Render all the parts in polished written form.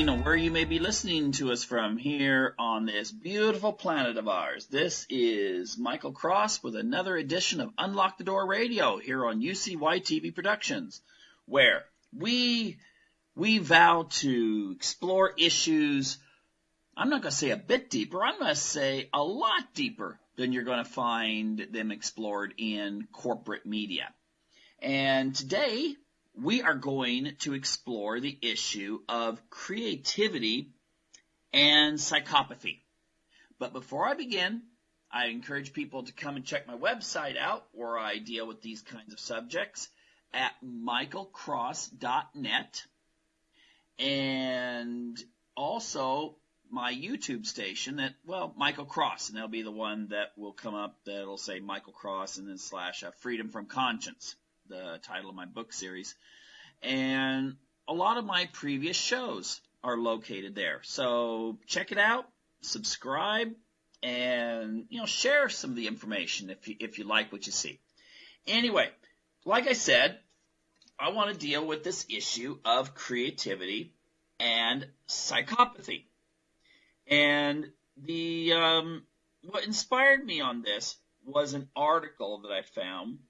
depending on where you may be listening to us from here on this beautiful planet of ours. This is Michael Cross with another edition of Unlock the Door Radio here on UCY TV Productions, where we vow to explore issues, I'm not going to say a bit deeper, I'm going to say a lot deeper than you're going to find them explored in corporate media. And today, we are going to explore the issue of creativity and psychopathy. But before I begin, I encourage people to come and check my website out where I deal with these kinds of subjects at michaelcross.net, and also my YouTube station at, Michael Cross, and that'll be the one that will come up that'll say Michael Cross and then / Freedom from Conscience, the title of my book series. And a lot of my previous shows are located there. So check it out, subscribe, and share some of the information if you like what you see. Anyway, like I said, I want to deal with this issue of creativity and psychopathy. And what inspired me on this was an article that I found.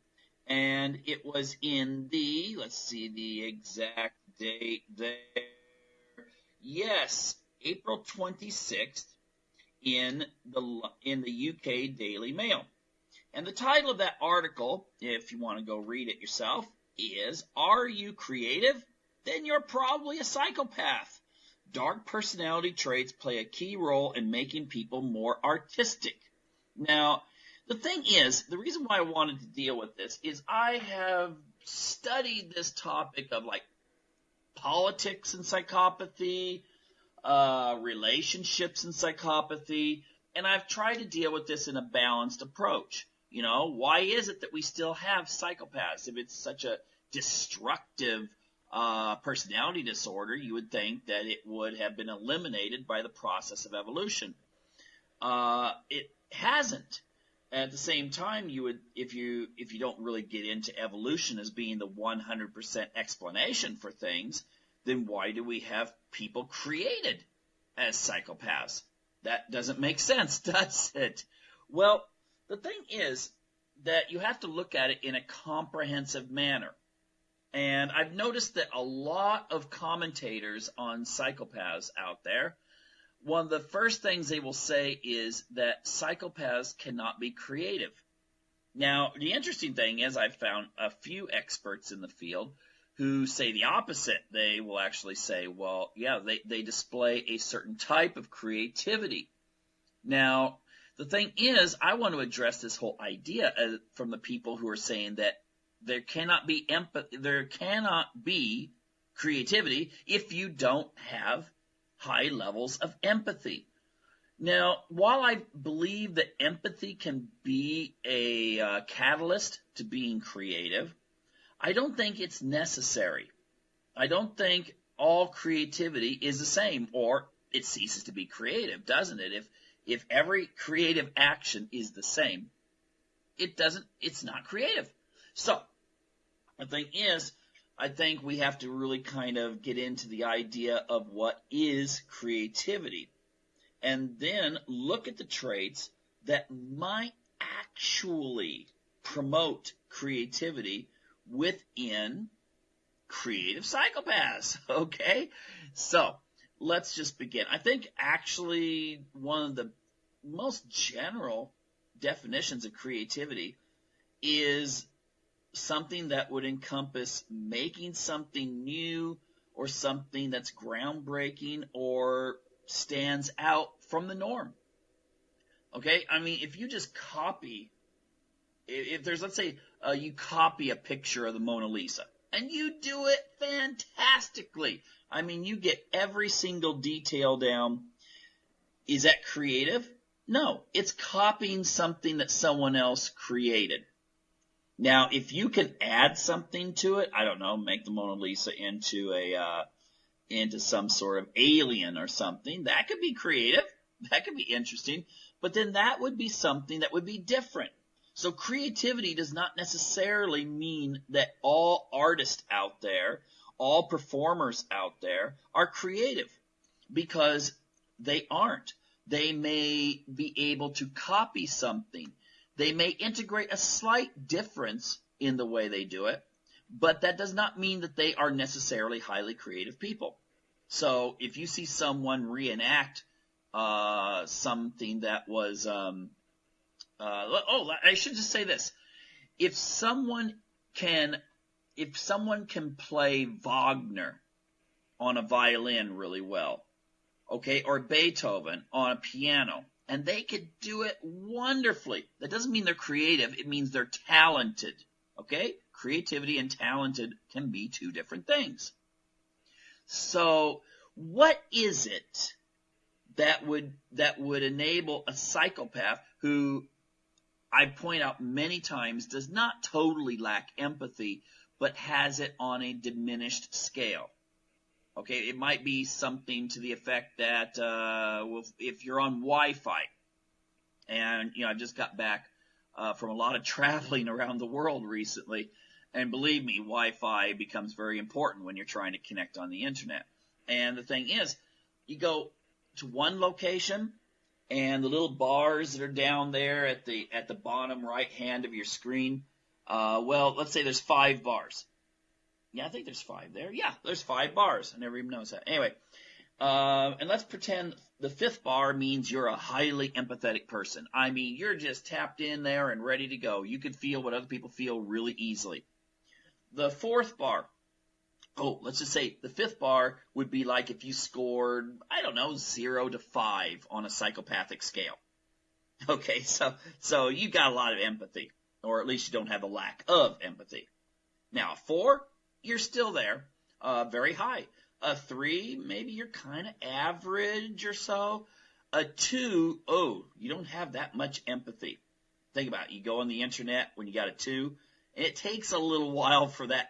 And it was in let's see the exact date there. Yes, April 26th in the UK Daily Mail. And the title of that article, if you want to go read it yourself, is, "Are you creative? Then you're probably a psychopath. Dark personality traits play a key role in making people more artistic." Now, the thing is, the reason why I wanted to deal with this is I have studied this topic of politics and psychopathy, relationships and psychopathy, and I've tried to deal with this in a balanced approach. Why is it that we still have psychopaths? If it's such a destructive personality disorder, you would think that it would have been eliminated by the process of evolution. It hasn't. At the same time, you would, if you don't really get into evolution as being the 100% explanation for things, then why do we have people created as psychopaths? That doesn't make sense, does it? Well, the thing is that you have to look at it in a comprehensive manner. And I've noticed that a lot of commentators on psychopaths out there, one of the first things they will say is that psychopaths cannot be creative. Now, the interesting thing is I've found a few experts in the field who say the opposite. They will actually say, they display a certain type of creativity. Now, the thing is, I want to address this whole idea from the people who are saying that there cannot be creativity if you don't have high levels of empathy. Now, while I believe that empathy can be a catalyst to being creative, I don't think it's necessary. I don't think all creativity is the same, or it ceases to be creative, doesn't it? If every creative action is the same, it's not creative. So, the thing is, I think we have to really kind of get into the idea of what is creativity, and then look at the traits that might actually promote creativity within creative psychopaths, okay? So, let's just begin. I think actually one of the most general definitions of creativity is something that would encompass making something new or something that's groundbreaking or stands out from the norm. Okay? I mean, if you just copy, if there's, let's say, you copy a picture of the Mona Lisa, and you do it fantastically. I mean, you get every single detail down. Is that creative? No, it's copying something that someone else created. Now, if you can add something to it, I don't know, make the Mona Lisa into some sort of alien or something, that could be creative. That could be interesting. But then that would be something that would be different. So creativity does not necessarily mean that all artists out there, all performers out there are creative. because they aren't. They may be able to copy something. They may integrate a slight difference in the way they do it, but that does not mean that they are necessarily highly creative people. So if you see someone reenact something that was, I should just say this. If someone can play Wagner on a violin really well, okay, or Beethoven on a piano, and they could do it wonderfully. That doesn't mean they're creative. It means they're talented, okay? Creativity and talented can be two different things. So what is it that would enable a psychopath who, I point out many times, does not totally lack empathy, but has it on a diminished scale? Okay, it might be something to the effect that if you're on Wi-Fi, and I just got back from a lot of traveling around the world recently, and believe me, Wi-Fi becomes very important when you're trying to connect on the internet. And the thing is, you go to one location, and the little bars that are down there at the bottom right hand of your screen, well, let's say there's 5 bars. Yeah, I think there's 5 there. Yeah, there's 5 bars. I never even noticed that. Anyway, and let's pretend the 5th bar means you're a highly empathetic person. I mean, you're just tapped in there and ready to go. You can feel what other people feel really easily. The 4th bar, let's just say the 5th bar would be like if you scored, 0 to 5 on a psychopathic scale. Okay, so you got a lot of empathy, or at least you don't have a lack of empathy. Now, 4, you're still there, very high. A 3, maybe you're kind of average or so. A 2, you don't have that much empathy. Think about it. You go on the internet when you got a 2, and it takes a little while for that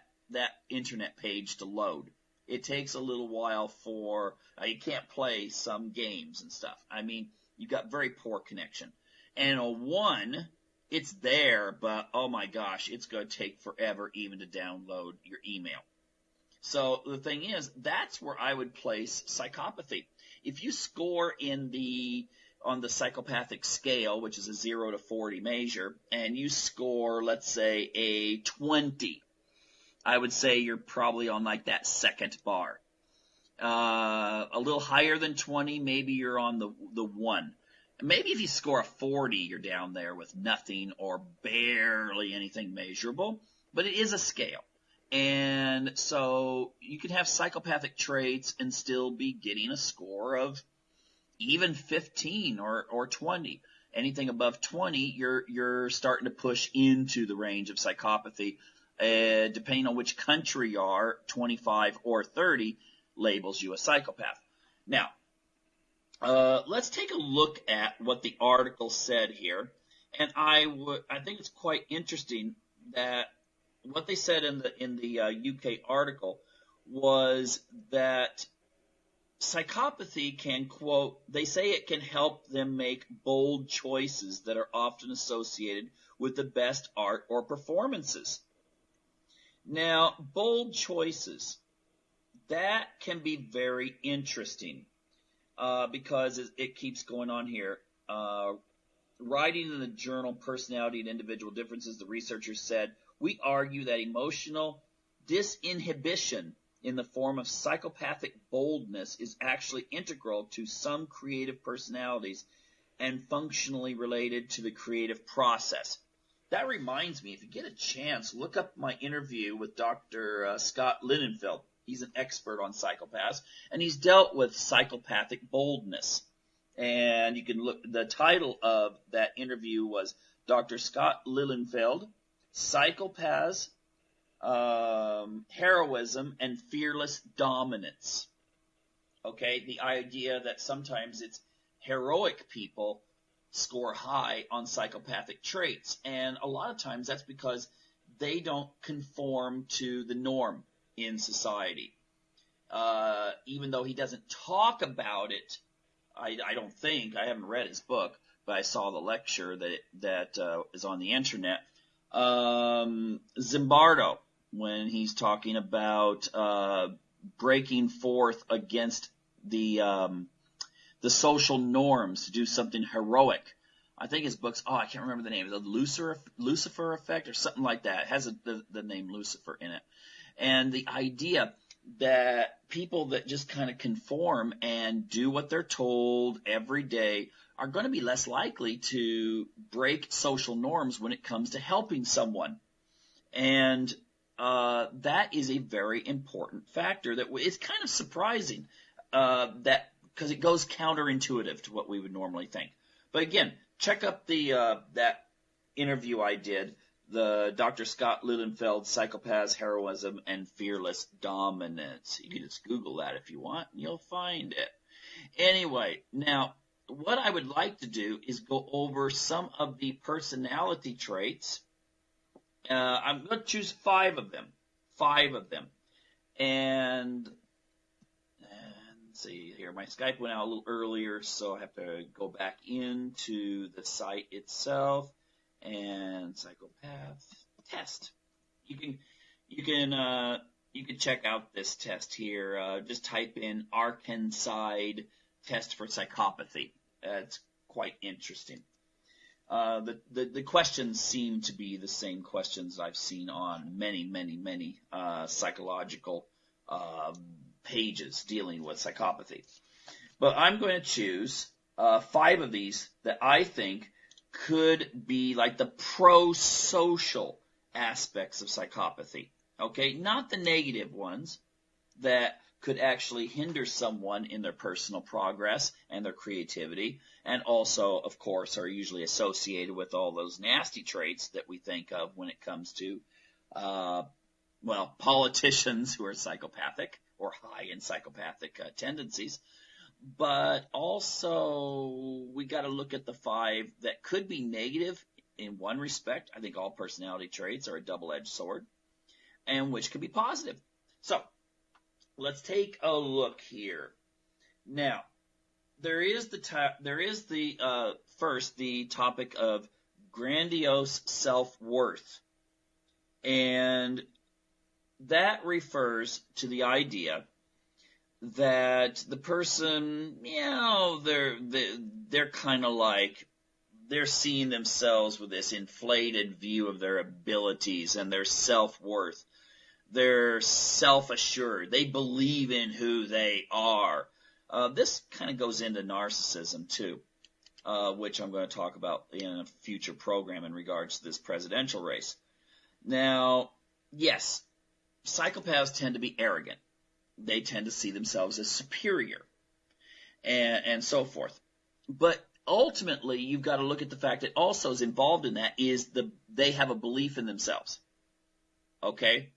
internet page to load. It takes a little while for, you can't play some games and stuff. I mean, you've got very poor connection. And a 1, it's there, but oh my gosh, it's going to take forever even to download your email. So the thing is, that's where I would place psychopathy. If you score on the psychopathic scale, which is a 0 to 40 measure, and you score, let's say, a 20, I would say you're probably on like that 2nd bar. A little higher than 20, maybe you're on the 1. Maybe if you score a 40, you're down there with nothing or barely anything measurable, but it is a scale. And so you can have psychopathic traits and still be getting a score of even 15 or 20. Anything above 20, you're starting to push into the range of psychopathy. Depending on which country you are, 25 or 30 labels you a psychopath. Now, let's take a look at what the article said here. And I think it's quite interesting that what they said in the UK article was that psychopathy can, quote, they say it can help them make bold choices that are often associated with the best art or performances. Now, bold choices, that can be very interesting because it keeps going on here. Writing in the journal Personality and Individual Differences, the researchers said, we argue that emotional disinhibition in the form of psychopathic boldness is actually integral to some creative personalities and functionally related to the creative process. That reminds me, if you get a chance, look up my interview with Dr. Scott Lilienfeld. He's an expert on psychopaths, and he's dealt with psychopathic boldness. And you can look, the title of that interview was Dr. Scott Lilienfeld, Psychopaths, Heroism, and Fearless Dominance. Okay, the idea that sometimes it's heroic people score high on psychopathic traits. And a lot of times that's because they don't conform to the norm in society. Even though he doesn't talk about it, I don't think, I haven't read his book, but I saw the lecture that is on the internet. Zimbardo, when he's talking about breaking forth against the social norms to do something heroic. I think his book's, I can't remember the name, the Lucifer Effect or something like that. It has the name Lucifer in it. And the idea that people that just kind of conform and do what they're told every day are going to be less likely to break social norms when it comes to helping someone. And that is a very important factor that it's kind of surprising that because it goes counterintuitive to what we would normally think. But again, check up that interview I did, the Dr. Scott Lilienfeld, Psychopaths, Heroism, and Fearless Dominance. You can just Google that if you want, and you'll find it. Anyway, now, what I would like to do is go over some of the personality traits. I'm going to choose 5 of them. 5 of them. And let's see here. My Skype went out a little earlier, so I have to go back into the site itself. And Psychopath test. You can check out this test here. Just type in Arkanside test for psychopathy. It's quite interesting. The questions seem to be the same questions I've seen on many psychological pages dealing with psychopathy. But I'm going to choose 5 of these that I think could be like the pro-social aspects of psychopathy. Okay, not the negative ones that could actually hinder someone in their personal progress and their creativity, and also, of course, are usually associated with all those nasty traits that we think of when it comes to, politicians who are psychopathic or high in psychopathic tendencies. But also, we got to look at the 5 that could be negative in one respect. I think all personality traits are a double-edged sword, and which could be positive. So, let's take a look here. Now, there is first the topic of grandiose self-worth, and that refers to the idea that the person, they're kind of like, they're seeing themselves with this inflated view of their abilities and their self-worth. They're self-assured. They believe in who they are. This kind of goes into narcissism too, which I'm going to talk about in a future program in regards to this presidential race. Now, yes, psychopaths tend to be arrogant. They tend to see themselves as superior and so forth. But ultimately, you've got to look at the fact that also is involved in that is they have a belief in themselves. Okay?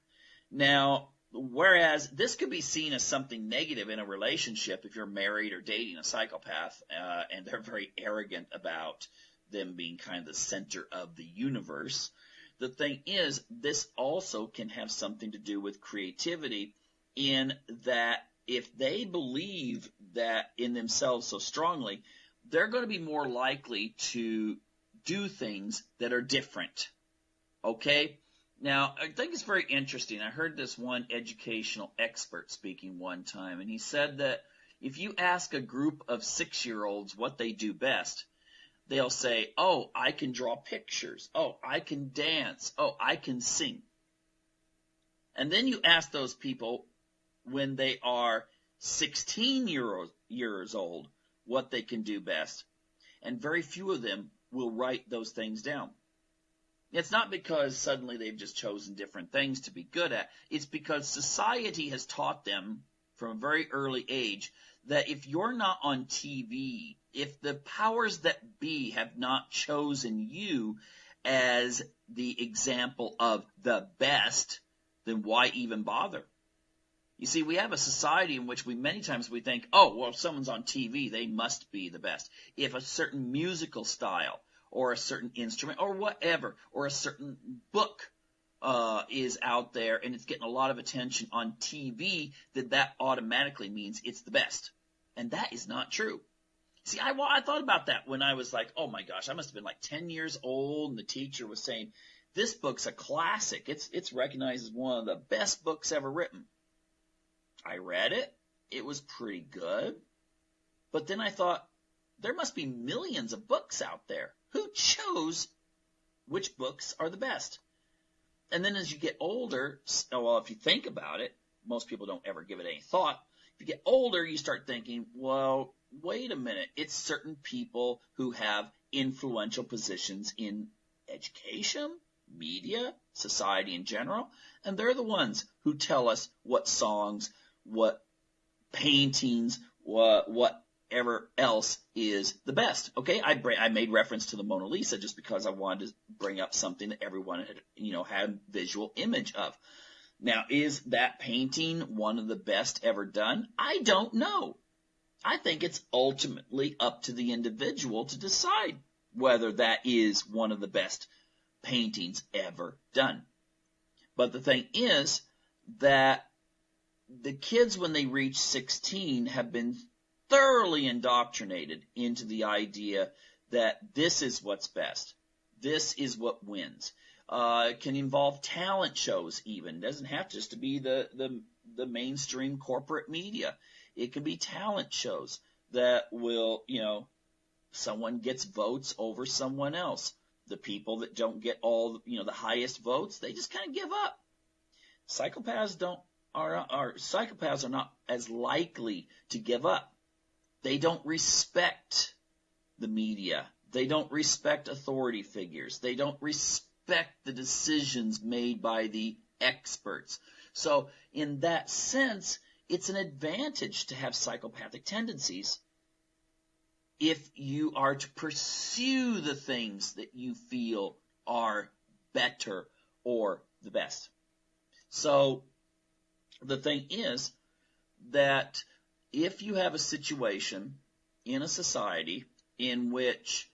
Now, whereas this could be seen as something negative in a relationship if you're married or dating a psychopath, and they're very arrogant about them being kind of the center of the universe. The thing is, this also can have something to do with creativity, in that if they believe that in themselves so strongly, they're going to be more likely to do things that are different. Okay? Now, I think it's very interesting. I heard this one educational expert speaking one time, and he said that if you ask a group of 6-year-olds what they do best, they'll say, oh, I can draw pictures. Oh, I can dance. Oh, I can sing. And then you ask those people when they are 16 years old what they can do best, and very few of them will write those things down. It's not because suddenly they've just chosen different things to be good at. It's because society has taught them from a very early age that if you're not on TV, if the powers that be have not chosen you as the example of the best, then why even bother? You see, we have a society in which many times we think, oh, well, if someone's on TV, they must be the best. If a certain musical style or a certain instrument or whatever, or a certain book is out there and it's getting a lot of attention on TV, that automatically means it's the best. And that is not true. See, I thought about that when I was like, oh my gosh, I must have been like 10 years old, and the teacher was saying, this book's a classic. It's recognized as one of the best books ever written. I read it, it was pretty good. But then I thought, there must be millions of books out there. Who chose which books are the best? And then as you get older, well, if you think about it, most people don't ever give it any thought. If you get older, you start thinking, well, wait a minute. It's certain people who have influential positions in education, media, society in general, and they're the ones who tell us what songs, what paintings, whatever else is the best. Okay, I made reference to the Mona Lisa just because I wanted to bring up something that everyone had a visual image of. Now, is that painting one of the best ever done? I don't know. I think it's ultimately up to the individual to decide whether that is one of the best paintings ever done. But the thing is that the kids, when they reach 16, have been thoroughly indoctrinated into the idea that this is what's best. This is what wins. It can involve talent shows even. It doesn't have just to be the mainstream corporate media. It can be talent shows that will, someone gets votes over someone else. The people that don't get all, the highest votes, they just kind of give up. Psychopaths are not as likely to give up. They don't respect the media. They don't respect authority figures. They don't respect the decisions made by the experts. So in that sense, it's an advantage to have psychopathic tendencies if you are to pursue the things that you feel are better or the best. So the thing is that if you have a situation in a society in which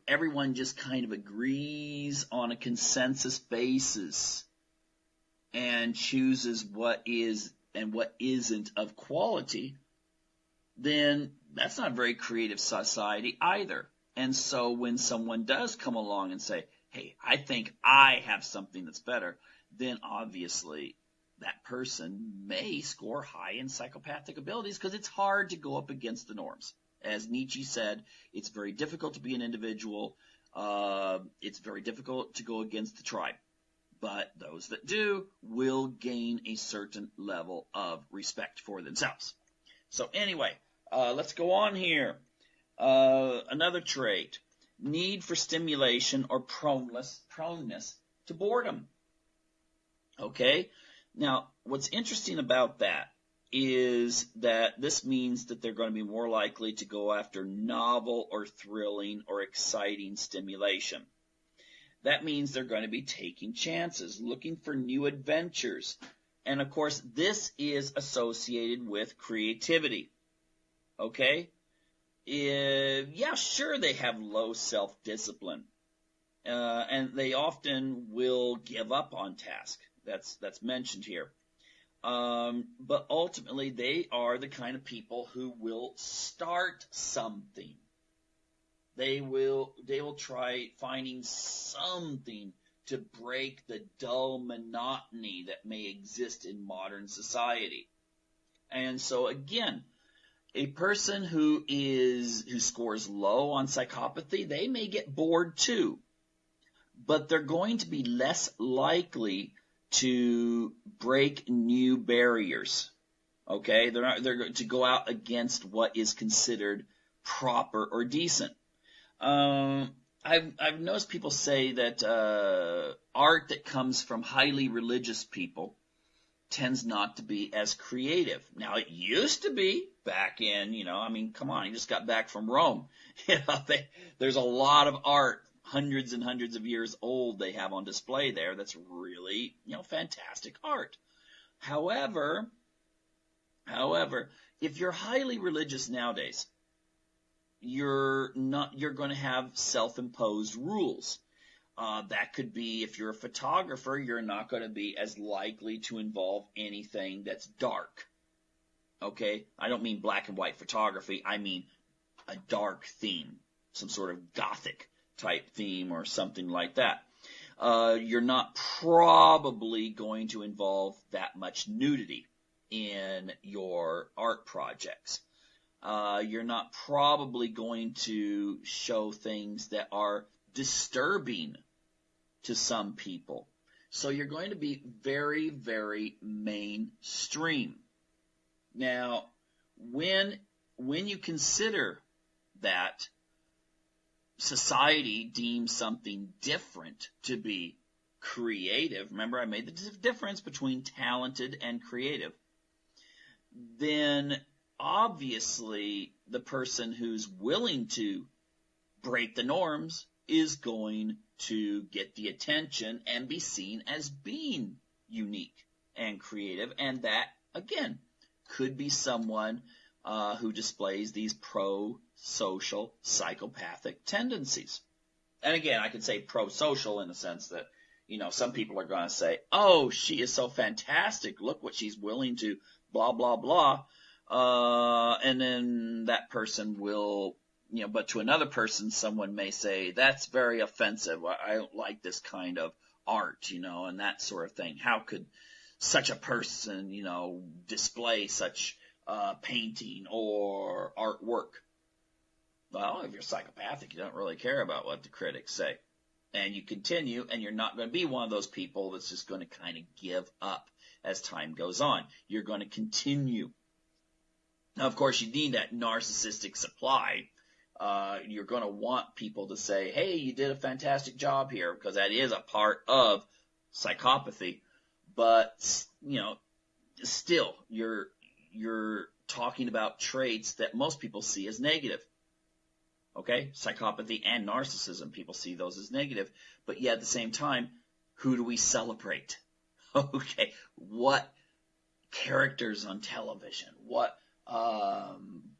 everyone just kind of agrees on a consensus basis and chooses what is and what isn't of quality, then that's not a very creative society either. And so when someone does come along and say, hey, I think I have something that's better, then obviously that person may score high in psychopathic abilities because it's hard to go up against the norms. As Nietzsche said, it's very difficult to be an individual. It's very difficult to go against the tribe. But those that do will gain a certain level of respect for themselves. So anyway, let's go on here. Another trait, need for stimulation or proneness to boredom. Okay? Now, what's interesting about that is that this means that they're going to be more likely to go after novel or thrilling or exciting stimulation. That means they're going to be taking chances, looking for new adventures. And of course, this is associated with creativity. Okay? Yeah, sure, they have low self-discipline. And they often will give up on task. That's mentioned here. But ultimately, they are the kind of people who will start something. They will try finding something to break the dull monotony that may exist in modern society. And so again, a person who scores low on psychopathy, they may get bored too, but they're going to be less likely to break new barriers. Okay, they're going to go out against what is considered proper or decent. I've noticed people say that art that comes from highly religious people tends not to be as creative. Now, it used to be back in, come on, you just got back from Rome. There's a lot of art, hundreds and hundreds of years old, they have on display there. That's really, fantastic art. However, if you're highly religious nowadays, you're going to have self-imposed rules. That could be, if you're a photographer, you're not going to be as likely to involve anything that's dark. Okay? I don't mean black and white photography. I mean a dark theme, some sort of gothic type theme or something like that. You're not probably going to involve that much nudity in your art projects. You're not probably going to show things that are disturbing to some people. So you're going to be very, very mainstream. Now, when you consider that society deems something different to be creative, remember I made the difference between talented and creative, then obviously the person who's willing to break the norms is going to get the attention and be seen as being unique and creative. And that, again, could be someone who displays these pro-social psychopathic tendencies. And again, I could say pro-social in the sense that, some people are going to say, oh, she is so fantastic. Look what she's willing to blah, blah, blah. And then that person will, but to another person, someone may say, that's very offensive. I don't like this kind of art, and that sort of thing. How could such a person, display such painting or artwork? Well, if you're psychopathic, you don't really care about what the critics say. And you continue, and you're not going to be one of those people that's just going to kind of give up as time goes on. You're going to continue. Now, of course, you need that narcissistic supply. You're going to want people to say, hey, you did a fantastic job here, because that is a part of psychopathy. But, still, you're talking about traits that most people see as negative. Okay? Psychopathy and narcissism, people see those as negative. But yet, at the same time, who do we celebrate? Okay, what characters on television, what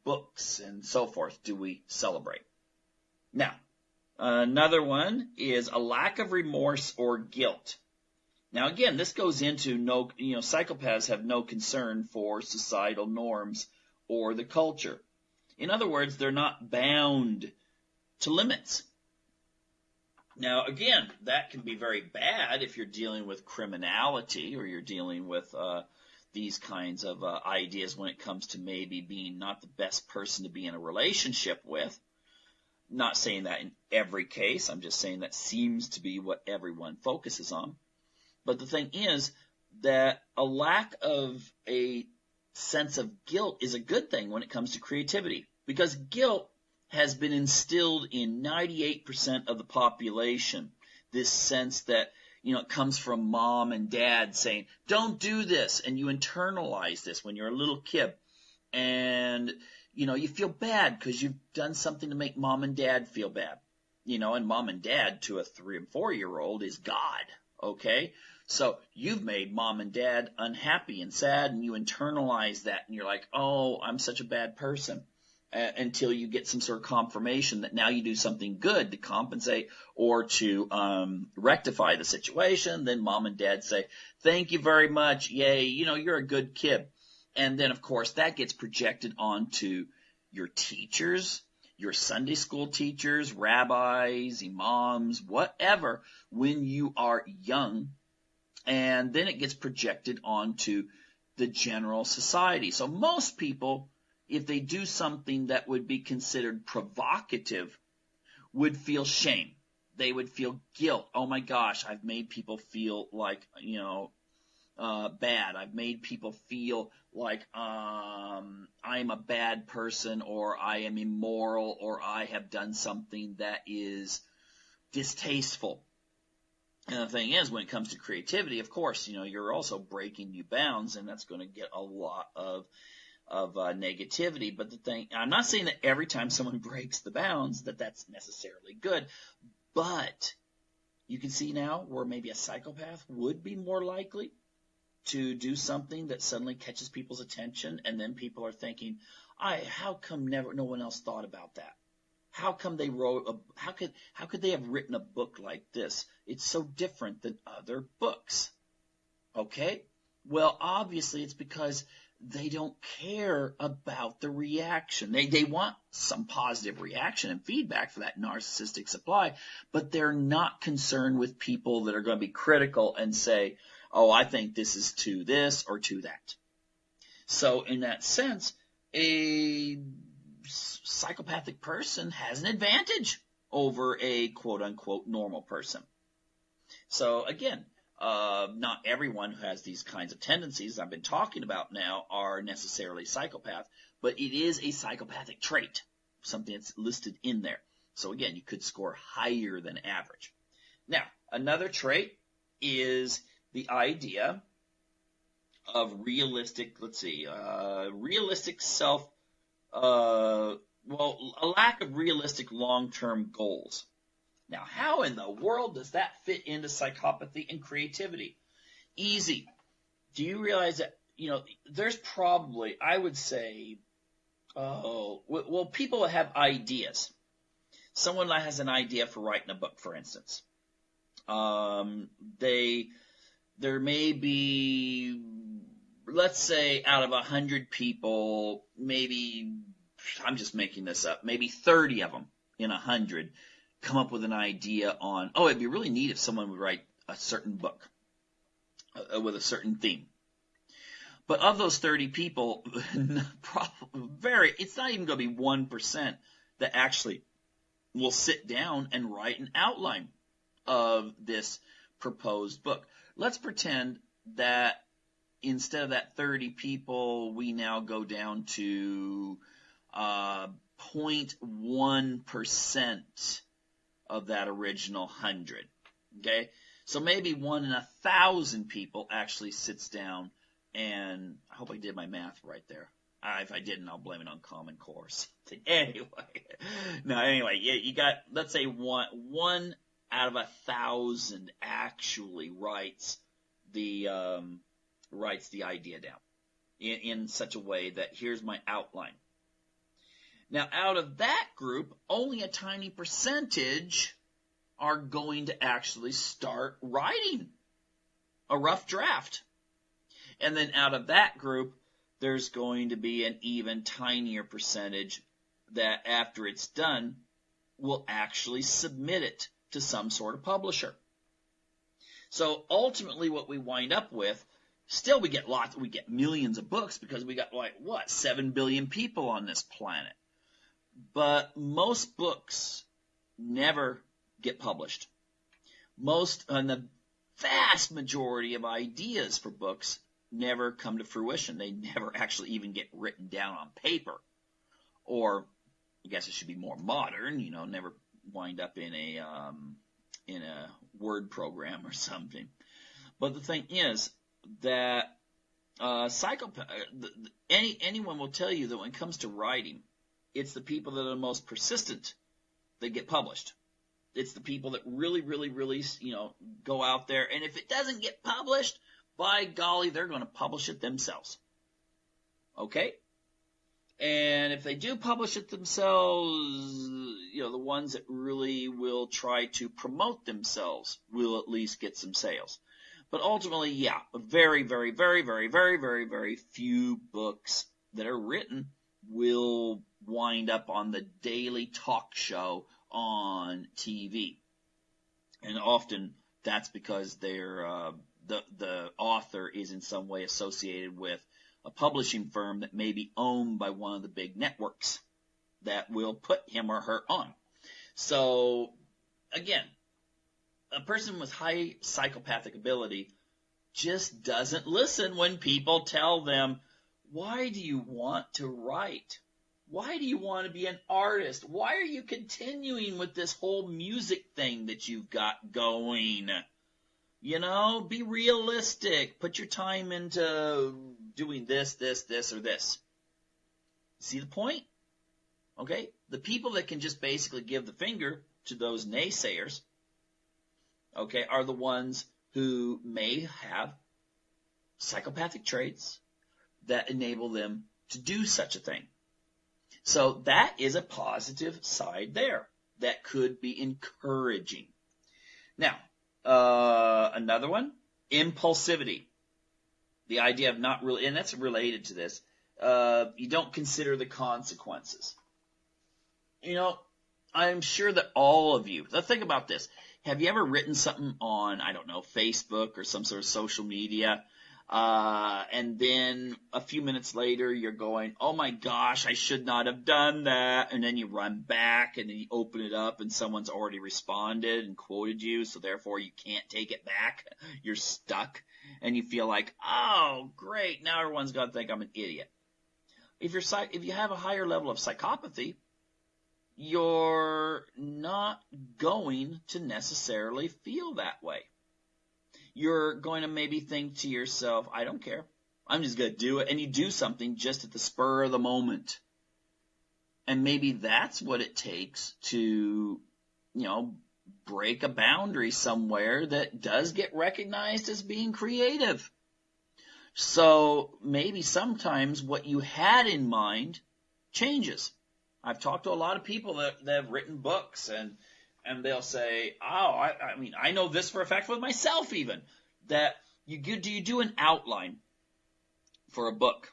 books and so forth do we celebrate? Now, another one is a lack of remorse or guilt. Now, again, this goes into psychopaths have no concern for societal norms or the culture. In other words, they're not bound to limits. Now, again, that can be very bad if you're dealing with criminality or you're dealing with these kinds of ideas when it comes to maybe being not the best person to be in a relationship with. Not saying that in every case. I'm just saying that seems to be what everyone focuses on. But the thing is that a lack of a sense of guilt is a good thing when it comes to creativity, because guilt has been instilled in 98% of the population. This sense that, it comes from mom and dad saying, don't do this. And you internalize this when you're a little kid. And, you feel bad because you've done something to make mom and dad feel bad. And mom and dad to a 3 and 4-year-old is God. Okay? So you've made mom and dad unhappy and sad, and you internalize that, and you're like, oh, I'm such a bad person. Until you get some sort of confirmation that now you do something good to compensate or to rectify the situation. Then mom and dad say, thank you very much. Yay, you're a good kid. And then, of course, that gets projected onto your teachers, your Sunday school teachers, rabbis, imams, whatever, when you are young. And then it gets projected onto the general society. So most people, if they do something that would be considered provocative, would feel shame. They would feel guilt. Oh my gosh, I've made people feel like, bad. I've made people feel like I'm a bad person, or I am immoral, or I have done something that is distasteful. And the thing is, when it comes to creativity, of course, you're also breaking new bounds, and that's going to get a lot of negativity. But the thing, I'm not saying that every time someone breaks the bounds that that's necessarily good, but you can see now where maybe a psychopath would be more likely to do something that suddenly catches people's attention, and then people are thinking, how come no one else thought about that? How come they how could they have written a book like this? It's so different than other books. Okay? Well, obviously it's because they don't care about the reaction. They want some positive reaction and feedback for that narcissistic supply, but they're not concerned with people that are going to be critical and say, oh, I think this is to this or to that. So in that sense, a psychopathic person has an advantage over a quote-unquote normal person. So again, not everyone who has these kinds of tendencies I've been talking about now are necessarily psychopath, but it is a psychopathic trait, something that's listed in there. So again, you could score higher than average. Now, another trait is the idea of realistic, realistic a lack of realistic long-term goals. Now, how in the world does that fit into psychopathy and creativity? Easy. Do you realize that, there's probably, I would say, people have ideas. Someone that has an idea for writing a book, for instance. There may be, let's say, out of 100 people, maybe, I'm just making this up, maybe 30 of them in 100 come up with an idea on, it'd be really neat if someone would write a certain book with a certain theme. But of those 30 people, it's not even going to be 1% that actually will sit down and write an outline of this proposed book. Let's pretend that instead of that 30 people, we now go down to 0.1% of that original 100. Okay? So maybe 1 in 1,000 people actually sits down, and I hope I did my math right there. If I didn't, I'll blame it on Common Core. Anyway, you got, let's say one out of 1,000 actually writes the idea down in such a way that here's my outline. Now, out of that group, only a tiny percentage are going to actually start writing a rough draft. And then out of that group, there's going to be an even tinier percentage that after it's done will actually submit it to some sort of publisher. So ultimately what we wind up with, still we get millions of books because we got 7 billion people on this planet. But most books never get published. And the vast majority of ideas for books never come to fruition. They never actually even get written down on paper. Or, I guess it should be more modern, never wind up in a Word program or something. But the thing is that anyone will tell you that when it comes to writing, it's the people that are the most persistent that get published. It's the people that really, really, really, go out there. And if it doesn't get published, by golly, they're going to publish it themselves. Okay? And if they do publish it themselves, the ones that really will try to promote themselves will at least get some sales. But ultimately, very, very, very, very, very, very, very few books that are written will wind up on the daily talk show on TV. And often that's because they're the author is in some way associated with a publishing firm that may be owned by one of the big networks that will put him or her on. So, again, a person with high psychopathic ability just doesn't listen when people tell them, why do you want to write? Why do you want to be an artist? Why are you continuing with this whole music thing that you've got going? Be realistic. Put your time into doing this, or this. See the point? Okay? The people that can just basically give the finger to those naysayers, okay, are the ones who may have psychopathic traits that enable them to do such a thing. So that is a positive side there that could be encouraging. Now, another one, impulsivity. The idea of not really, and that's related to this, you don't consider the consequences. I'm sure that all of you, let's think about this. Have you ever written something on, Facebook or some sort of social media, And then a few minutes later, you're going, oh my gosh, I should not have done that. And then you run back and then you open it up and someone's already responded and quoted you. So therefore you can't take it back. You're stuck and you feel like, oh, great. Now everyone's going to think I'm an idiot. If you have a higher level of psychopathy, you're not going to necessarily feel that way. You're going to maybe think to yourself, I don't care. I'm just going to do it. And you do something just at the spur of the moment. And maybe that's what it takes to, break a boundary somewhere that does get recognized as being creative. So maybe sometimes what you had in mind changes. I've talked to a lot of people that have written books and they'll say, oh, I know this for a fact with myself even, that you do an outline for a book.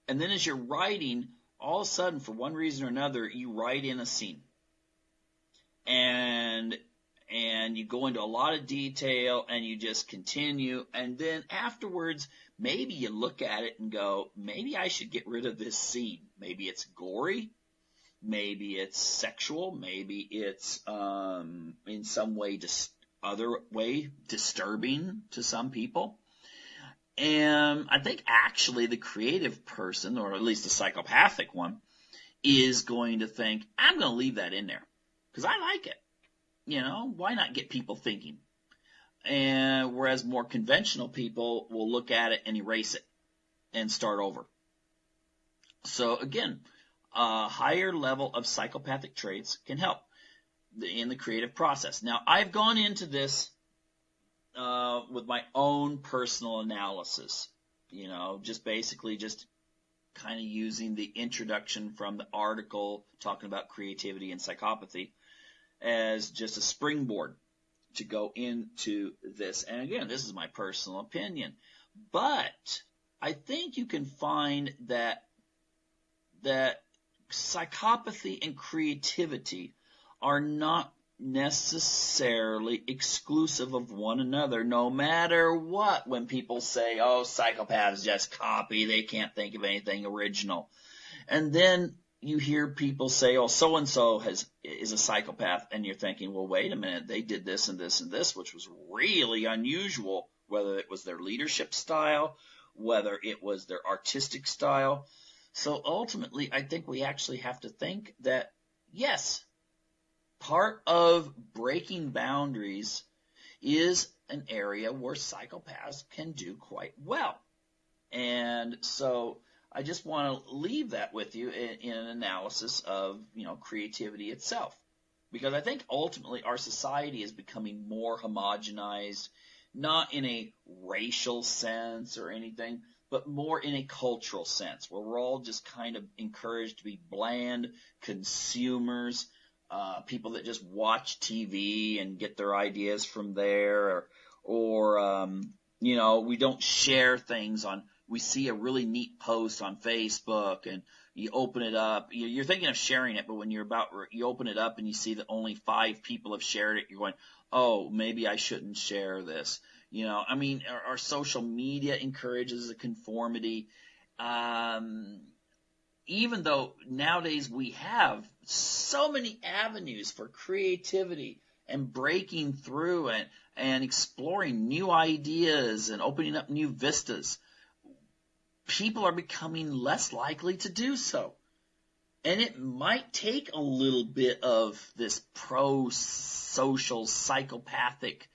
And then as you're writing, all of a sudden, for one reason or another, you write in a scene. And you go into a lot of detail and you just continue. And then afterwards, maybe you look at it and go, maybe I should get rid of this scene. Maybe it's gory. Maybe it's sexual. Maybe it's in some way other way disturbing to some people. And I think actually the creative person, or at least the psychopathic one, is going to think, I'm going to leave that in there because I like it. Why not get people thinking? And whereas more conventional people will look at it and erase it and start over. So again, a higher level of psychopathic traits can help in the creative process. Now, I've gone into this with my own personal analysis, just kind of using the introduction from the article talking about creativity and psychopathy as just a springboard to go into this. And again, this is my personal opinion. But I think you can find that psychopathy and creativity are not necessarily exclusive of one another, no matter what. When people say, oh, psychopaths just copy, they can't think of anything original. And then you hear people say, oh, so-and-so is a psychopath, and you're thinking, well, wait a minute, they did this and this and this, which was really unusual, whether it was their leadership style, whether it was their artistic style. So ultimately, I think we actually have to think that, yes, part of breaking boundaries is an area where psychopaths can do quite well. And so I just want to leave that with you in an analysis of, creativity itself. Because I think ultimately our society is becoming more homogenized, not in a racial sense or anything, but more in a cultural sense, where we're all just kind of encouraged to be bland consumers, people that just watch TV and get their ideas from there, or we don't share things we see a really neat post on Facebook and you open it up. You're thinking of sharing it, but when you open it up and you see that only 5 people have shared it, you're going, oh, maybe I shouldn't share this. Our social media encourages a conformity. Even though nowadays we have so many avenues for creativity and breaking through and exploring new ideas and opening up new vistas, people are becoming less likely to do so. And it might take a little bit of this pro-social psychopathic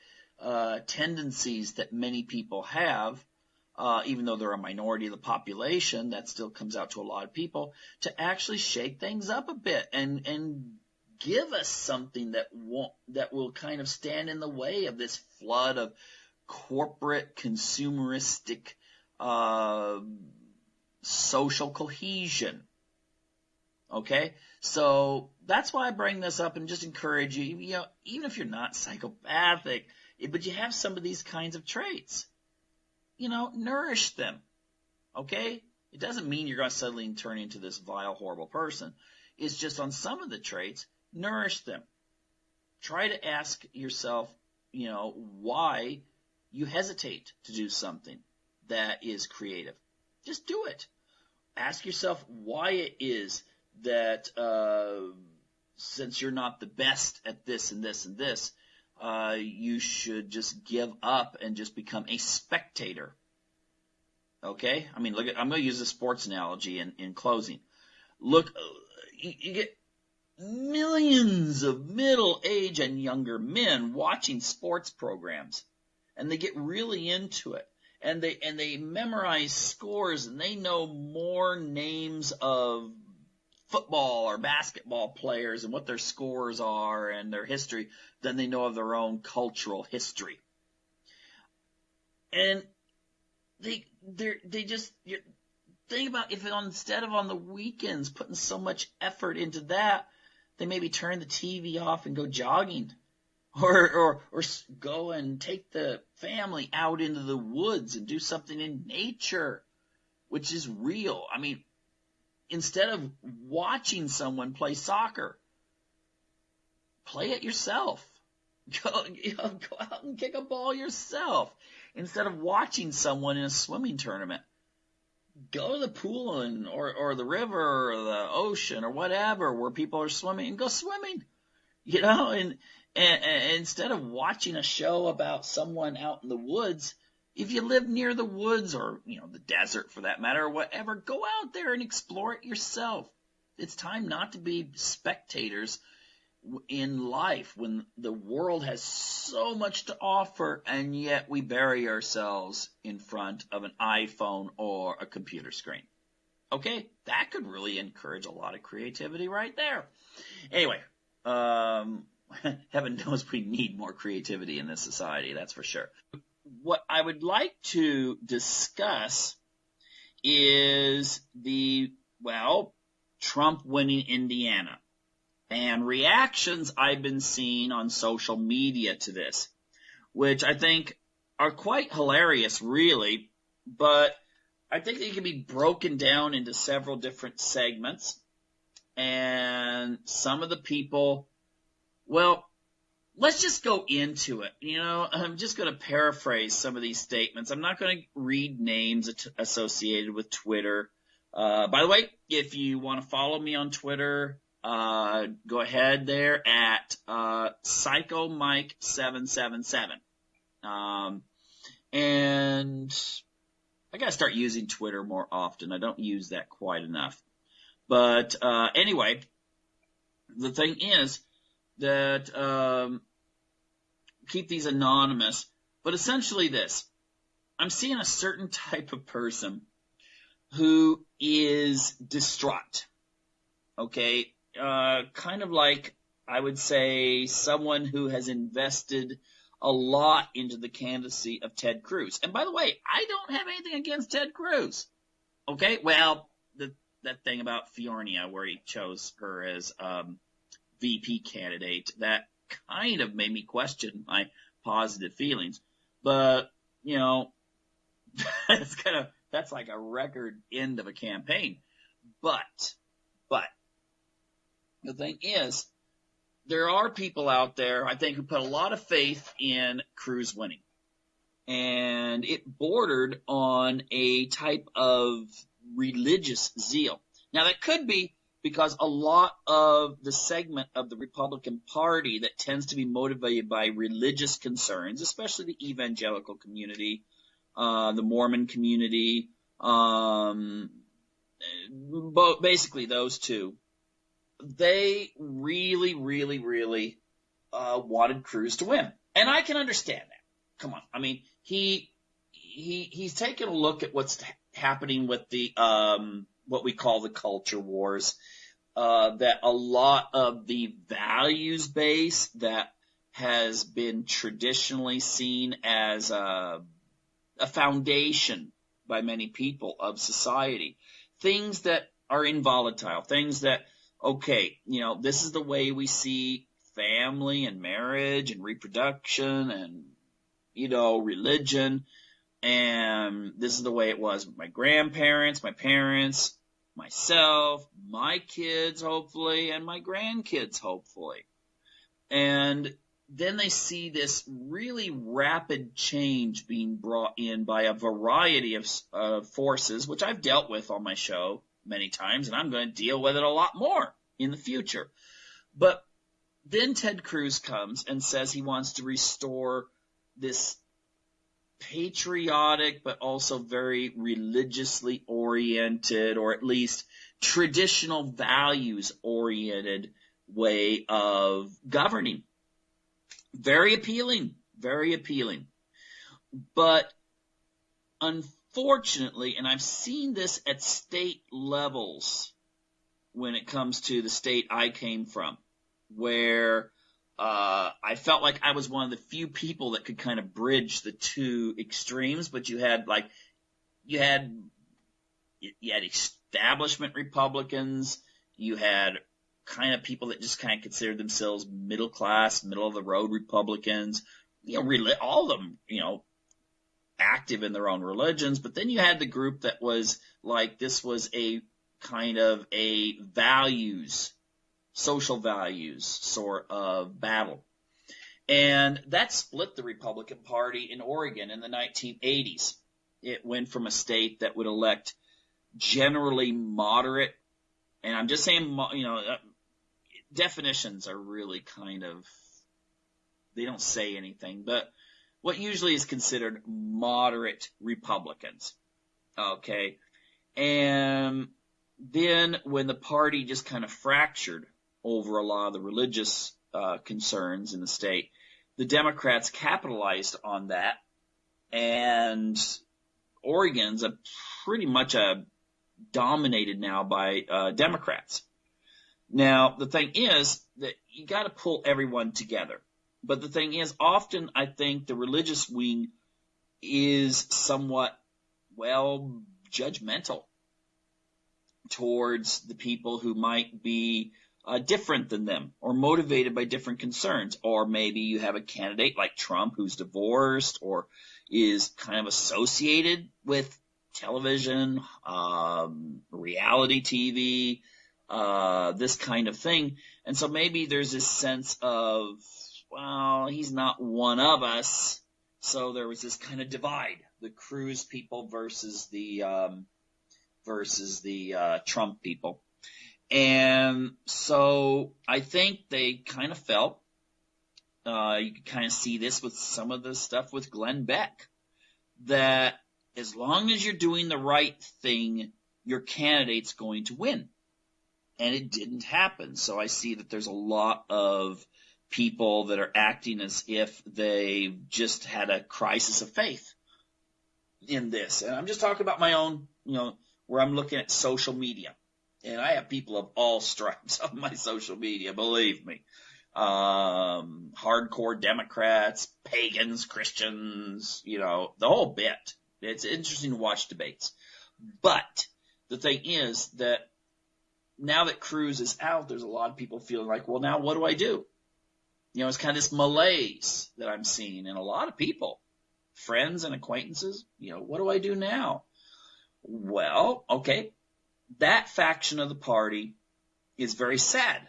tendencies that many people have, even though they're a minority of the population, that still comes out to a lot of people, to actually shake things up a bit and give us something that will kind of stand in the way of this flood of corporate, consumeristic, social cohesion. Okay? So that's why I bring this up and just encourage you, even if you're not psychopathic, but you have some of these kinds of traits, nourish them. Okay? It doesn't mean you're going to suddenly turn into this vile, horrible person. It's just on some of the traits, nourish them. Try to ask yourself, why you hesitate to do something. that is creative. Just do it. Ask yourself why it is that since you're not the best at this and this and this, you should just give up and just become a spectator. Okay? I mean, I'm going to use a sports analogy in closing. Look, you get millions of middle-aged and younger men watching sports programs, and they get really into it. And they memorize scores, and they know more names of football or basketball players and what their scores are and their history than they know of their own cultural history. And they just think about if instead of on the weekends putting so much effort into that, they maybe turn the TV off and go jogging. Or go and take the family out into the woods and do something in nature, which is real. I mean, instead of watching someone play soccer, play it yourself. Go out and kick a ball yourself. Instead of watching someone in a swimming tournament, go to the pool or the river or the ocean or whatever where people are swimming and go swimming. And instead of watching a show about someone out in the woods, if you live near the woods or, the desert for that matter or whatever, go out there and explore it yourself. It's time not to be spectators in life when the world has so much to offer and yet we bury ourselves in front of an iPhone or a computer screen. Okay? That could really encourage a lot of creativity right there. Anyway, heaven knows we need more creativity in this society, that's for sure. What I would like to discuss is Trump winning Indiana and reactions I've been seeing on social media to this, which I think are quite hilarious, really, but I think they can be broken down into several different segments, and some of the people, well, let's just go into it. I'm just going to paraphrase some of these statements. I'm not going to read names associated with Twitter. By the way, if you want to follow me on Twitter, go ahead there at PsychoMike777. And I got to start using Twitter more often. I don't use that quite enough. But anyway, the thing is that keep these anonymous, but essentially this. I'm seeing a certain type of person who is distraught, okay? Kind of like, I would say, someone who has invested a lot into the candidacy of Ted Cruz. And by the way, I don't have anything against Ted Cruz, okay? Well, that thing about Fiornia where he chose her as VP candidate, that kind of made me question my positive feelings. But, that's like a record end of a campaign. But the thing is, there are people out there, I think, who put a lot of faith in Cruz winning. And it bordered on a type of religious zeal. Now, that could be because a lot of the segment of the Republican Party that tends to be motivated by religious concerns, especially the evangelical community, the Mormon community, basically those two, they really, really, really wanted Cruz to win. And I can understand that. Come on. I mean, he's taken a look at what's happening with the what we call the culture wars, that a lot of the values base that has been traditionally seen as a foundation by many people of society, things that are involatile, things that, okay, this is the way we see family and marriage and reproduction and, religion. And this is the way it was with my grandparents, my parents, myself, my kids, hopefully, and my grandkids, hopefully. And then they see this really rapid change being brought in by a variety of forces, which I've dealt with on my show many times, and I'm going to deal with it a lot more in the future. But then Ted Cruz comes and says he wants to restore this patriotic but also very religiously oriented, or at least traditional values oriented way of governing. Very appealing, very appealing. But unfortunately, and I've seen this at state levels when it comes to the state I came from, where I felt like I was one of the few people that could kind of bridge the two extremes, but you had establishment Republicans, you had kind of people that just kind of considered themselves middle class, middle of the road Republicans, all of them, active in their own religions. But then you had the group that was like, this was a kind of a social values sort of battle. And that split the Republican Party in Oregon in the 1980s. It went from a state that would elect generally moderate, and I'm just saying, definitions are really kind of, they don't say anything, but what usually is considered moderate Republicans. Okay. And then when the party just kind of fractured over a lot of the religious concerns in the state, the Democrats capitalized on that, and Oregon's pretty much dominated now by Democrats. Now, the thing is that you got to pull everyone together. But the thing is, often I think the religious wing is somewhat, judgmental towards the people who might be different than them or motivated by different concerns. Or maybe you have a candidate like Trump who's divorced or is kind of associated with television, reality TV, this kind of thing. And so maybe there's this sense of, he's not one of us. So there was this kind of divide, the Cruz people versus the Trump people. And so I think they kind of felt, you can kind of see this with some of the stuff with Glenn Beck, that as long as you're doing the right thing, your candidate's going to win. And it didn't happen. So I see that there's a lot of people that are acting as if they just had a crisis of faith in this. And I'm just talking about my own, where I'm looking at social media. And I have people of all stripes on my social media, believe me. Hardcore Democrats, pagans, Christians, the whole bit. It's interesting to watch debates. But the thing is that now that Cruz is out, there's a lot of people feeling like, well, now what do I do? It's kind of this malaise that I'm seeing in a lot of people, friends and acquaintances. What do I do now? Well, okay, that faction of the party is very sad.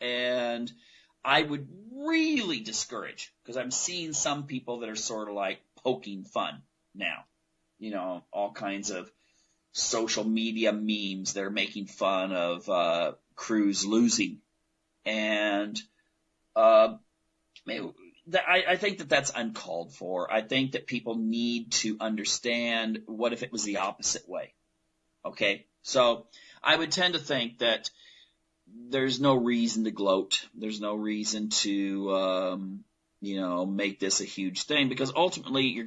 And I would really discourage, because I'm seeing some people that are sort of like poking fun now. All kinds of social media memes that are making fun of Cruz losing. And I think that that's uncalled for. I think that people need to understand, what if it was the opposite way? Okay? So I would tend to think that there's no reason to gloat. There's no reason to, make this a huge thing, because ultimately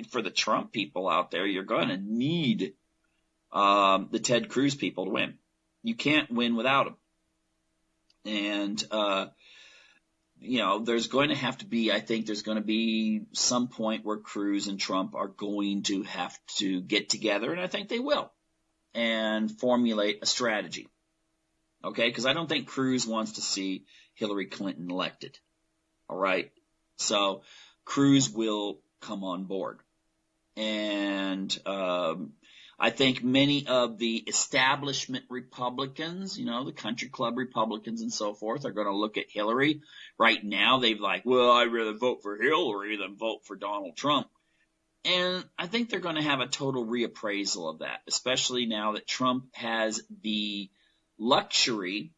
for the Trump people out there, you're going to need the Ted Cruz people to win. You can't win without them. And, there's going to have to be, I think there's going to be some point where Cruz and Trump are going to have to get together, and I think they will, and formulate a strategy. Okay? Because I don't think Cruz wants to see Hillary Clinton elected. All right? So Cruz will come on board. And I think many of the establishment Republicans, the country club Republicans and so forth, are going to look at Hillary. Right now, they've well, I'd rather vote for Hillary than vote for Donald Trump. And I think they're going to have a total reappraisal of that, especially now that Trump has the luxury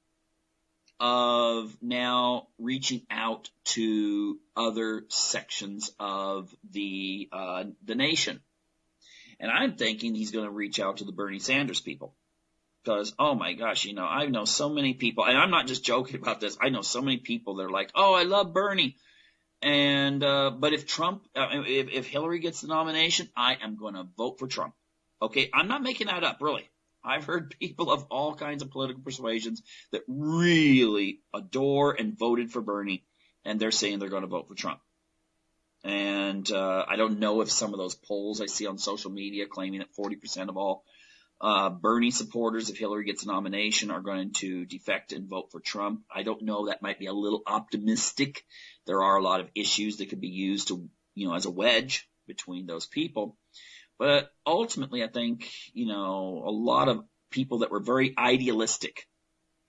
of now reaching out to other sections of the nation. And I'm thinking he's going to reach out to the Bernie Sanders people. Because, oh my gosh, I know so many people, and I'm not just joking about this, I know so many people that are like, oh, I love Bernie. And, but if Hillary gets the nomination, I am going to vote for Trump. Okay. I'm not making that up, really. I've heard people of all kinds of political persuasions that really adore and voted for Bernie, and they're saying they're going to vote for Trump. And, I don't know if some of those polls I see on social media claiming that 40% of all, Bernie supporters, if Hillary gets a nomination, are going to defect and vote for Trump. I don't know. That might be a little optimistic. There are a lot of issues that could be used to, as a wedge between those people. But ultimately, I think, a lot of people that were very idealistic,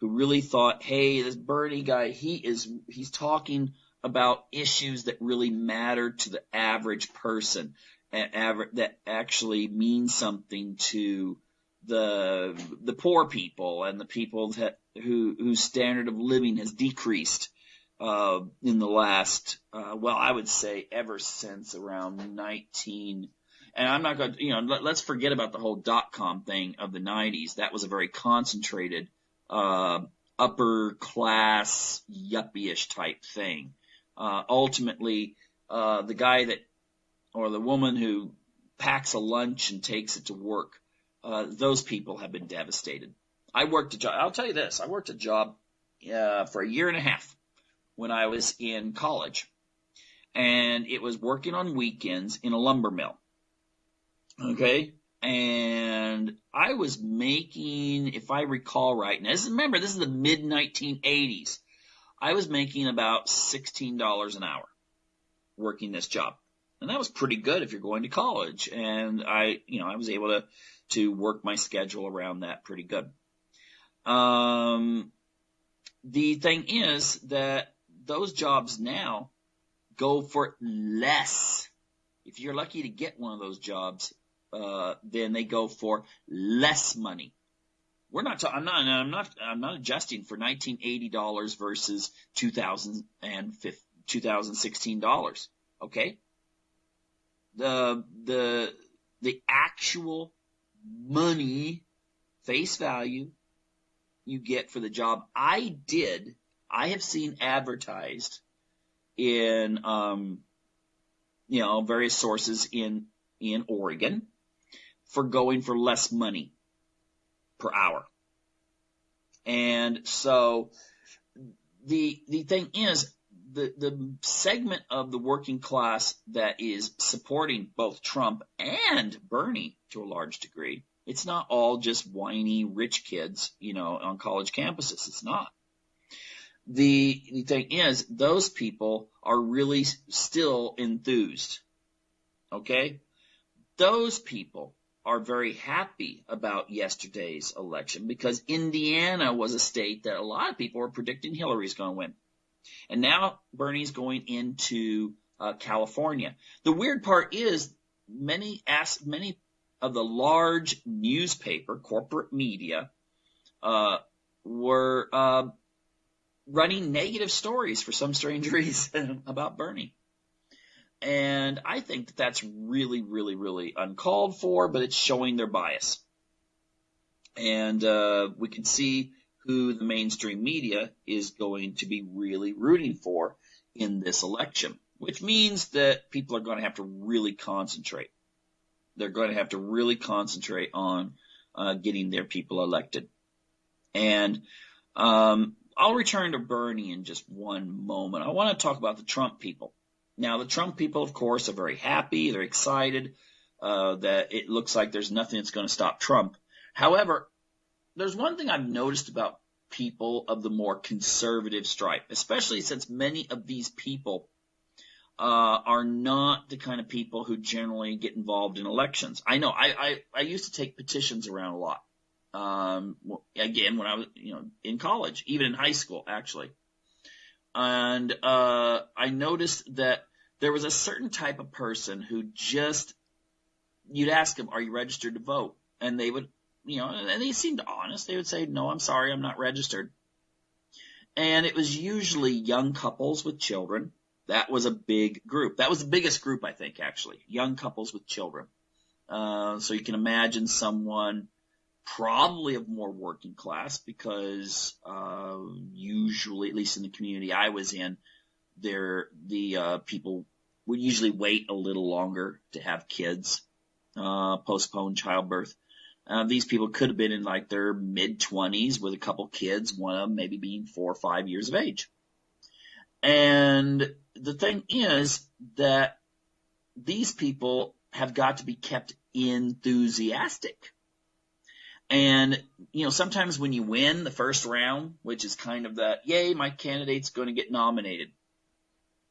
who really thought, hey, this Bernie guy, he's talking about issues that really matter to the average person, that actually means something to the poor people and the people whose standard of living has decreased in the last I would say ever since around 19. And I'm not going to, let's forget about the whole .com thing of the 90s. That was a very concentrated upper class yuppie-ish type thing. Ultimately, the guy or the woman who packs a lunch and takes it to work, those people have been devastated. I'll tell you this, I worked a job for a year and a half when I was in college, and it was working on weekends in a lumber mill. Okay? And I was making, if I recall right, now remember, this is the mid-1980s, I was making about $16 an hour working this job. And that was pretty good if you're going to college. And I was able to work my schedule around that pretty good. The thing is that those jobs now go for less. If you're lucky to get one of those jobs, then they go for less money. I'm not adjusting for $1980 versus $2016. Okay? The actual money, face value you get for the job I have seen advertised in, various sources in Oregon for going for less money per hour. And so the thing is, the segment of the working class that is supporting both Trump and Bernie to a large degree, it's not all just whiny rich kids, on college campuses. It's not. The thing is, those people are really still enthused. Okay? Those people are very happy about yesterday's election because Indiana was a state that a lot of people were predicting Hillary's going to win. And now Bernie's going into California. The weird part is many of the large corporate media, were running negative stories for some strange reason about Bernie. And I think that that's really, really, really uncalled for, but it's showing their bias. And we can see who the mainstream media is going to be really rooting for in this election, which means that people are going to have to really concentrate. They're going to have to really concentrate on getting their people elected. And I'll return to Bernie in just one moment. I want to talk about the Trump people. Now, the Trump people, of course, are very happy. They're excited that it looks like there's nothing that's going to stop Trump. However, there's one thing I've noticed about people of the more conservative stripe, especially since many of these people are not the kind of people who generally get involved in elections. I know I used to take petitions around a lot. Again, when I was, in college, even in high school, actually. And, I noticed that there was a certain type of person who you'd ask them, are you registered to vote? And they would, and they seemed honest. They would say, no, I'm sorry, I'm not registered. And it was usually young couples with children. That was a big group. That was the biggest group, I think, actually. Young couples with children. So you can imagine someone probably of more working class because usually, at least in the community I was in, the people would usually wait a little longer to have kids, postpone childbirth. These people could have been in like their mid-20s with a couple kids, one of them maybe being 4 or 5 years of age. And the thing is that these people have got to be kept enthusiastic. And, sometimes when you win the first round, which is kind of that, yay, my candidate's going to get nominated.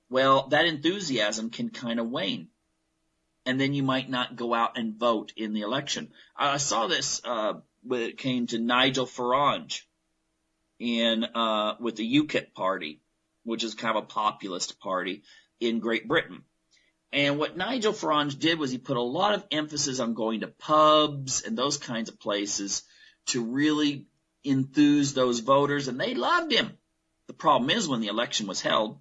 Well, that enthusiasm can kind of wane. And then you might not go out and vote in the election. I saw this when it came to Nigel Farage with the UKIP party, which is kind of a populist party in Great Britain. And what Nigel Farage did was he put a lot of emphasis on going to pubs and those kinds of places to really enthuse those voters, and they loved him. The problem is when the election was held,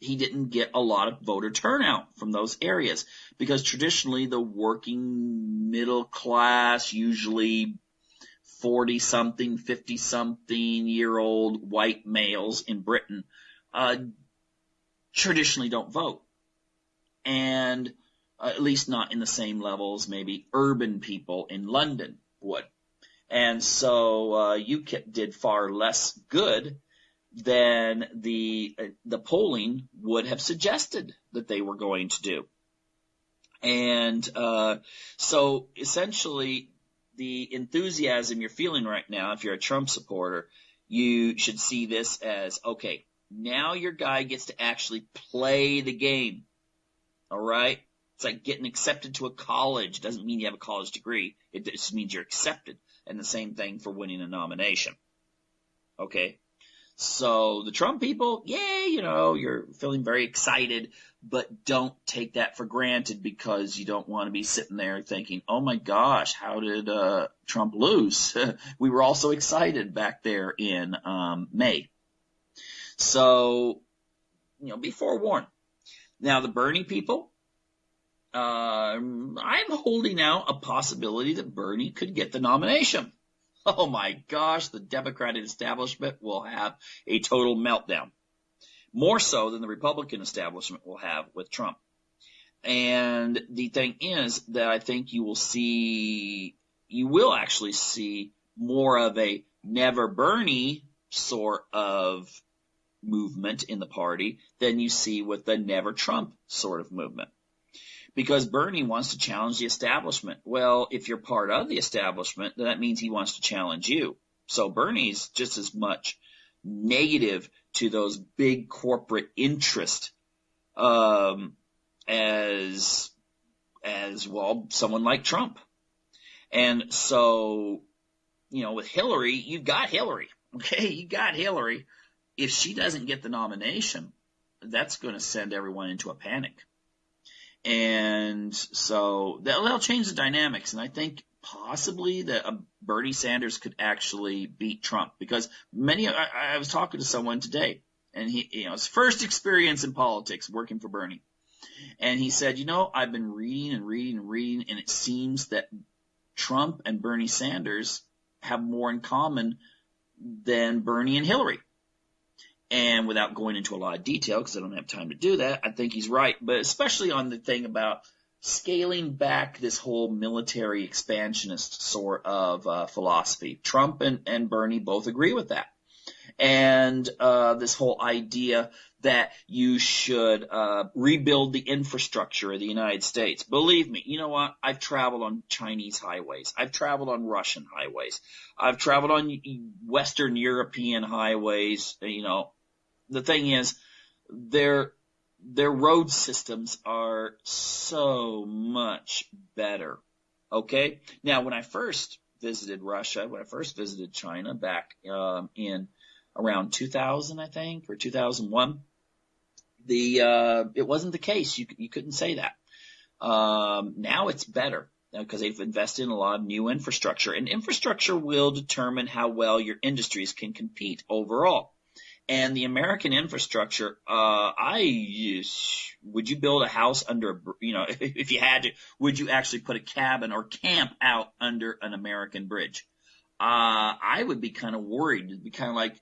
he didn't get a lot of voter turnout from those areas because traditionally the working middle class, usually 40-something, 50-something year old white males in Britain, traditionally don't vote. And at least not in the same levels maybe urban people in London would. And so UKIP did far less good than the polling would have suggested that they were going to do. And so essentially the enthusiasm you're feeling right now, if you're a Trump supporter, you should see this as, okay, now your guy gets to actually play the game. All right? It's like getting accepted to a college. Doesn't mean you have a college degree. It just means you're accepted. And the same thing for winning a nomination. Okay? So the Trump people, yay, you're feeling very excited, but don't take that for granted because you don't want to be sitting there thinking, oh my gosh, how did Trump lose? We were all so excited back there in May. So, be forewarned. Now, the Bernie people, I'm holding out a possibility that Bernie could get the nomination. Oh my gosh, the Democratic establishment will have a total meltdown. More so than the Republican establishment will have with Trump. And the thing is that I think you will actually see more of a never Bernie sort of movement in the party than you see with the never Trump sort of movement. Because Bernie wants to challenge the establishment. Well, if you're part of the establishment, then that means he wants to challenge you. So Bernie's just as much negative to those big corporate interests as well, someone like Trump. And so, with Hillary, you've got Hillary. Okay, you got Hillary. If she doesn't get the nomination, that's going to send everyone into a panic. And so that'll change the dynamics. And I think possibly that Bernie Sanders could actually beat Trump because I was talking to someone today and his first experience in politics working for Bernie. And he said, I've been reading and reading and reading, and it seems that Trump and Bernie Sanders have more in common than Bernie and Hillary. And without going into a lot of detail, because I don't have time to do that, I think he's right. But especially on the thing about scaling back this whole military expansionist sort of philosophy. Trump and Bernie both agree with that. And this whole idea that you should rebuild the infrastructure of the United States. Believe me, you know what? I've traveled on Chinese highways. I've traveled on Russian highways. I've traveled on Western European highways. The thing is, their road systems are so much better. Okay? Now, when I first visited Russia, when I first visited China back in around 2000, I think, or 2001, it wasn't the case. You couldn't say that. Now it's better because they've invested in a lot of new infrastructure, and infrastructure will determine how well your industries can compete overall. And the American infrastructure, would you build a house under, if you had to, would you actually put a cabin or camp out under an American bridge? I would be kind of worried. It'd be kind of like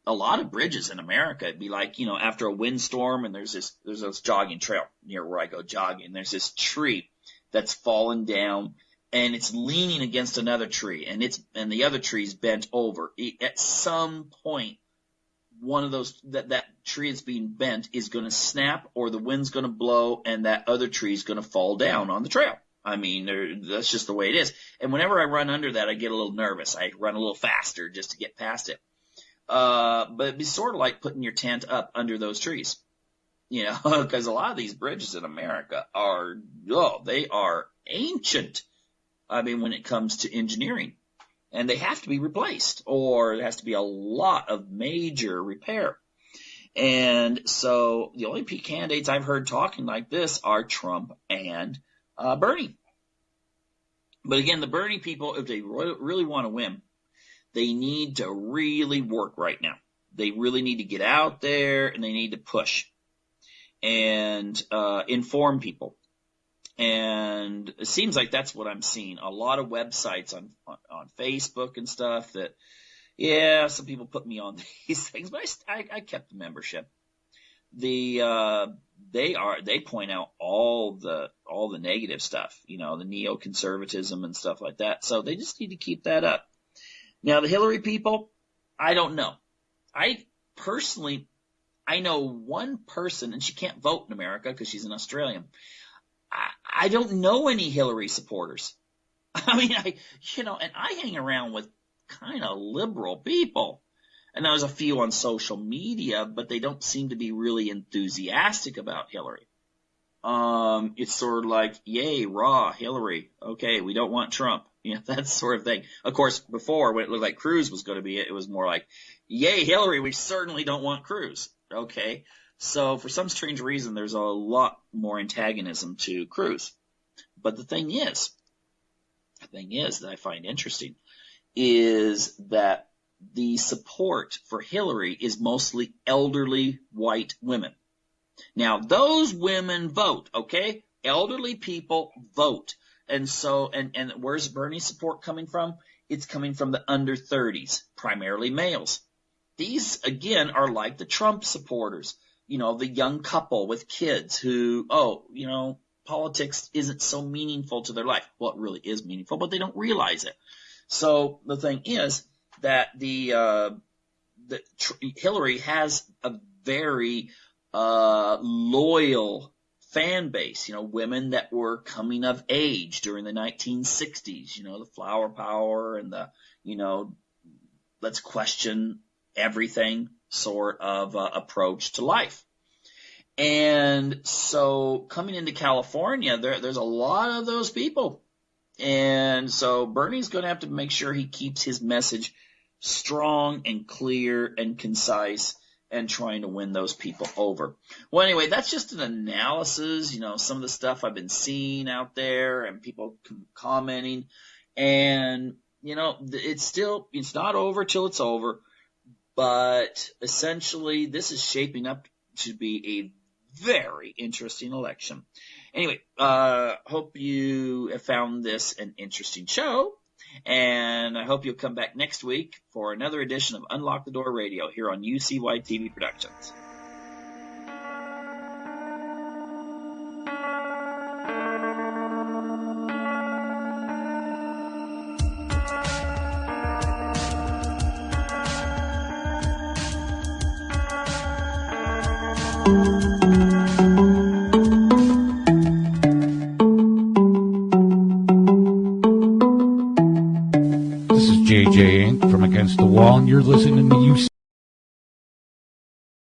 a lot of bridges in America. It'd be like, after a windstorm and there's this jogging trail near where I go jogging. There's this tree that's fallen down and it's leaning against another tree and the other tree's bent over. At some point, one of those, that tree that's being bent is going to snap or the wind's going to blow and that other tree is going to fall down on the trail. I mean, that's just the way it is. And whenever I run under that, I get a little nervous. I run a little faster just to get past it. But it'd be sort of like putting your tent up under those trees, because a lot of these bridges in America they are ancient. I mean, when it comes to engineering. And they have to be replaced, or there has to be a lot of major repair. And so the only two candidates I've heard talking like this are Trump and Bernie. But again, the Bernie people, if they really want to win, they need to really work right now. They really need to get out there and they need to push and inform people. And it seems like that's what I'm seeing. A lot of websites on Facebook and stuff that, some people put me on these things, but I kept the membership. They point out all the negative stuff, the neoconservatism and stuff like that. So they just need to keep that up. Now the Hillary people, I don't know. I know one person, and she can't vote in America because she's an Australian. I don't know any Hillary supporters. I mean, and I hang around with kind of liberal people. And there's a few on social media, but they don't seem to be really enthusiastic about Hillary. It's sort of like, yay, rah, Hillary. Okay, we don't want Trump. That sort of thing. Of course, before, when it looked like Cruz was going to be it was more like, yay, Hillary, we certainly don't want Cruz. Okay. So for some strange reason, there's a lot more antagonism to Cruz. But the thing is that I find interesting is that the support for Hillary is mostly elderly white women. Now, those women vote, okay? Elderly people vote. And so, and where's Bernie's support coming from? It's coming from the under 30s, primarily males. These, again, are like the Trump supporters. The young couple with kids who, politics isn't so meaningful to their life. Well, it really is meaningful, but they don't realize it. So the thing is that Hillary has a very loyal fan base. Women that were coming of age during the 1960s. The flower power and the let's question everything sort of approach to life. And so coming into California, there's a lot of those people. And so Bernie's going to have to make sure he keeps his message strong and clear and concise and trying to win those people over. Well, anyway, that's just an analysis, some of the stuff I've been seeing out there and people commenting. And, it's not over till it's over. But essentially, this is shaping up to be a very interesting election. Anyway, hope you have found this an interesting show. And I hope you'll come back next week for another edition of Unlock the Door Radio here on UCY TV Productions. This is JJ Inc. from Against the Wall, and you're listening to